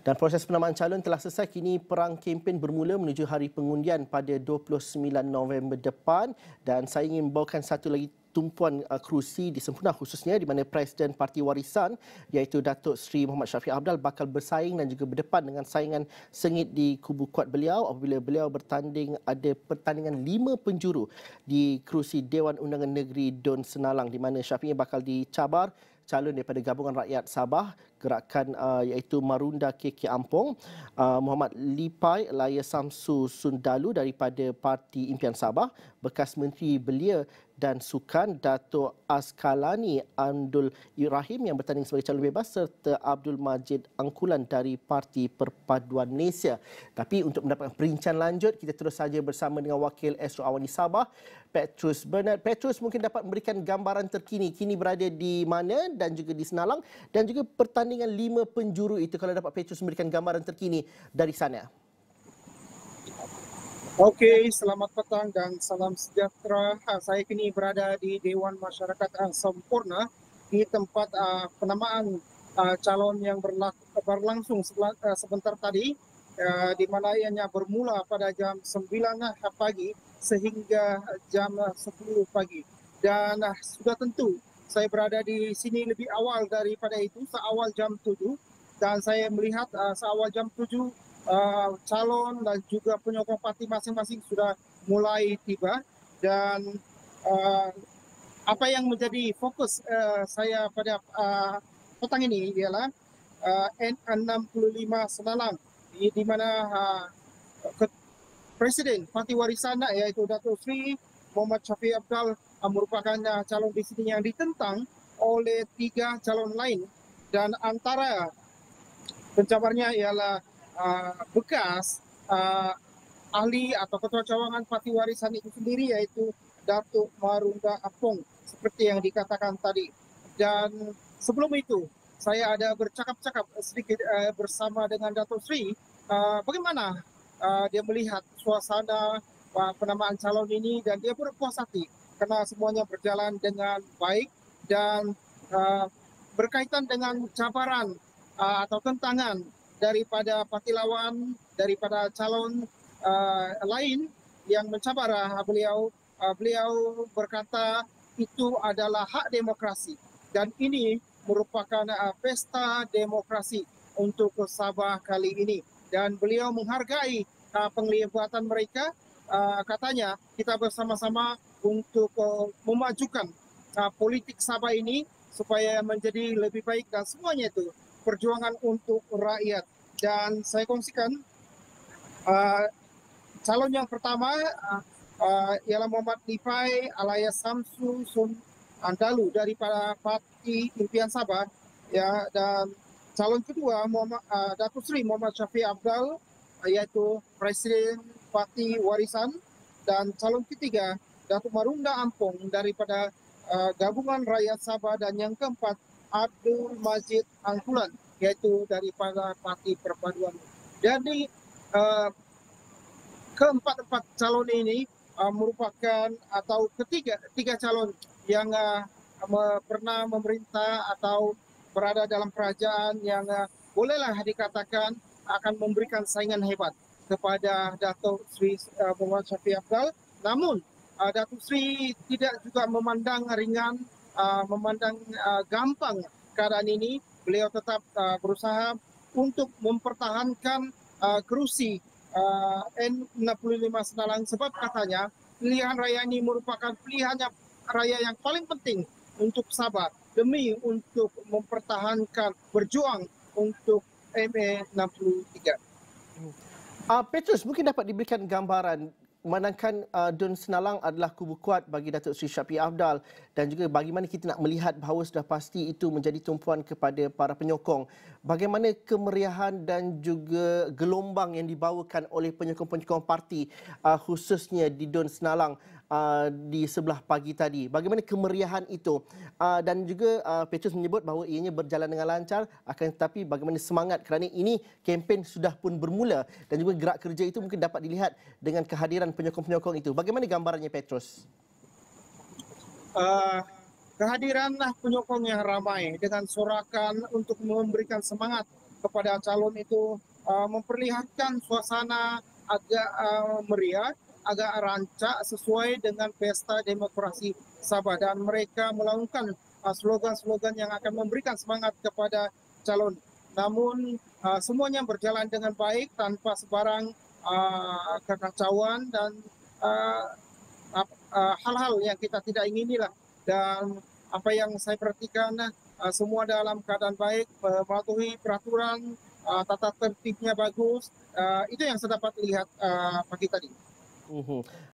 Dan proses penamaan calon telah selesai. Kini perang kempen bermula menuju hari pengundian pada 29 November depan. Dan saya ingin membawakan satu lagi tumpuan kerusi di Sempunang khususnya di mana Presiden Parti Warisan iaitu Datuk Seri Muhammad Syafiq Apdal bakal bersaing dan juga berdepan dengan saingan sengit di kubu kuat beliau apabila beliau bertanding ada pertandingan 5 penjuru di kerusi Dewan Undangan Negeri Don Senalang di mana Syafiq bakal dicabar calon daripada Gabungan Rakyat Sabah gerakan iaitu Marunda KK Ampong, Muhammad Lipai Laya Samsu Sundalu daripada Parti Impian Sabah, bekas Menteri Belia dan Sukan Datuk Askalani Abdul Ibrahim yang bertanding sebagai calon bebas serta Abdul Majid Angkulan dari Parti Perpaduan Malaysia. Tapi untuk mendapatkan perincian lanjut, kita terus saja bersama dengan Wakil Astro Awani Sabah, Petrus Bernard. Petrus mungkin dapat memberikan gambaran terkini, kini berada di mana dan juga di Senalang dan juga pertandingan 5 penjuru itu kalau dapat Petrus memberikan gambaran terkini dari sana. Okey, selamat petang dan salam sejahtera. Saya kini berada di Dewan Masyarakat Sempurna di tempat penamaan calon yang berlangsung sebentar tadi, di mana ianya bermula pada jam 9 pagi sehingga jam 10 pagi. Dan sudah tentu saya berada di sini lebih awal daripada itu, seawal jam 7, dan saya melihat seawal jam 7 calon dan juga penyokong parti masing-masing sudah mulai tiba. Dan apa yang menjadi fokus saya pada petang ini ialah N65 Senalang, di mana Presiden Parti Warisan iaitu Datuk Seri Muhammad Syafiq Apdal merupakan calon di sini yang ditentang oleh 3 calon lain, dan antara pencabarnya ialah bekas ahli atau ketua cawangan Parti Warisan itu sendiri iaitu Datuk Marunda Apong seperti yang dikatakan tadi. Dan sebelum itu saya ada bercakap-cakap sedikit bersama dengan Datuk Seri bagaimana dia melihat suasana penamaan calon ini, dan dia berpuas hati kerana semuanya berjalan dengan baik dan berkaitan dengan cabaran atau tentangan daripada parti lawan, daripada calon lain yang mencabar beliau. Beliau berkata itu adalah hak demokrasi dan ini merupakan pesta demokrasi untuk Sabah kali ini, dan beliau menghargai penglibatan mereka. Katanya kita bersama-sama untuk memajukan politik Sabah ini supaya menjadi lebih baik, dan semuanya itu perjuangan untuk rakyat. Dan saya kongsikan calon yang pertama ialah Muhammad Lipai Alaya Samsu Sundalu daripada Parti Impian Sabah, ya. Dan calon kedua Datuk Seri Muhammad Syafiq Apdal iaitu Presiden Parti Warisan, dan calon ketiga Datuk Marunda Ampong daripada Gabungan Rakyat Sabah, dan yang keempat Abdul Majid Angkulan iaitu daripada Parti Perpaduan. Jadi keempat-empat calon ini merupakan atau tiga calon yang pernah memerintah atau berada dalam kerajaan yang bolehlah dikatakan akan memberikan saingan hebat kepada Datuk Seri Muhammad Syafiq Apdal. Namun Datuk Seri tidak juga memandang ringan, memandang gampang keadaan ini. Beliau tetap berusaha untuk mempertahankan kerusi N65 Senalang, sebab katanya pilihan raya ini merupakan pilihan raya yang paling penting untuk Sabah demi untuk mempertahankan, berjuang untuk MA63. Petrus, mungkin dapat diberikan gambaran memandangkan Don Senalang adalah kubu kuat bagi Datuk Seri Syafiq Apdal, dan juga bagaimana kita nak melihat bahawa sudah pasti itu menjadi tumpuan kepada para penyokong. Bagaimana kemeriahan dan juga gelombang yang dibawakan oleh penyokong-penyokong parti khususnya di Don Senalang di sebelah pagi tadi. Bagaimana kemeriahan itu? Dan juga Petrus menyebut bahawa ianya berjalan dengan lancar, akan tetapi bagaimana semangat kerana ini kempen sudah pun bermula, dan juga gerak kerja itu mungkin dapat dilihat dengan kehadiran penyokong-penyokong itu. Bagaimana gambarannya, Petrus? Kehadiran penyokong yang ramai dengan sorakan untuk memberikan semangat kepada calon itu memperlihatkan suasana agak meriah, agak rancak sesuai dengan pesta demokrasi Sabah, dan mereka melakukan slogan-slogan yang akan memberikan semangat kepada calon. Namun semuanya berjalan dengan baik tanpa sebarang kekacauan dan uh, hal-hal yang kita tidak inginilah. Dan apa yang saya perhatikan semua dalam keadaan baik, mematuhi peraturan, tata tertibnya bagus. Itu yang saya dapat lihat pagi tadi. Mhm.